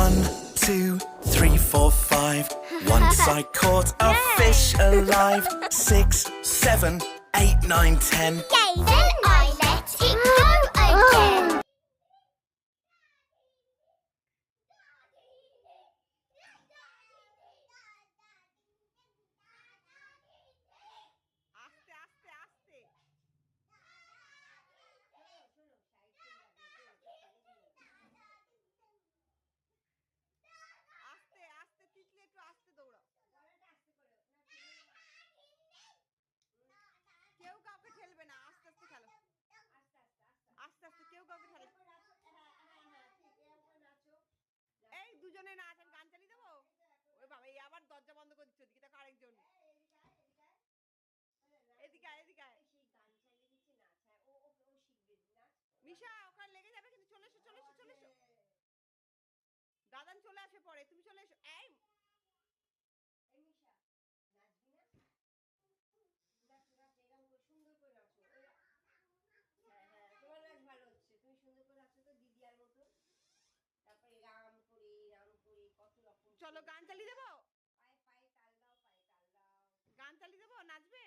1, 2, 3, 4, 5. Once I caught a fish alive. 6, 7, 8, 9, 10. Yay, then I let it go again. আস্তে আস্তে আস্তে আস্তে আস্তে তিতলি একটু আস্তে দৌড়াও। কেউ কাউকে ঠেলবে না, আস্তে আস্তে খেলো। আস্তে আস্তে কেউ কাউকে ঠেলবে। এই দুজনে নাচ, আমি গান চালিয়ে দেবো। ওই বাবা, এই আবার দরজা বন্ধ করে দিচ্ছে। ওদিকে দেখো আরেকজন। এদিকে আয়, এদিকে আয়। মিশা ওখানে লেগে যাবে কিন্তু। চলে এসো, চলে এসো, চলে এসো। দাদান চলে আসে পরে, তুমি চলে এসো। এই চলো গান চালিয়ে দেবো। গান চালিয়ে দেবো, নাচবে।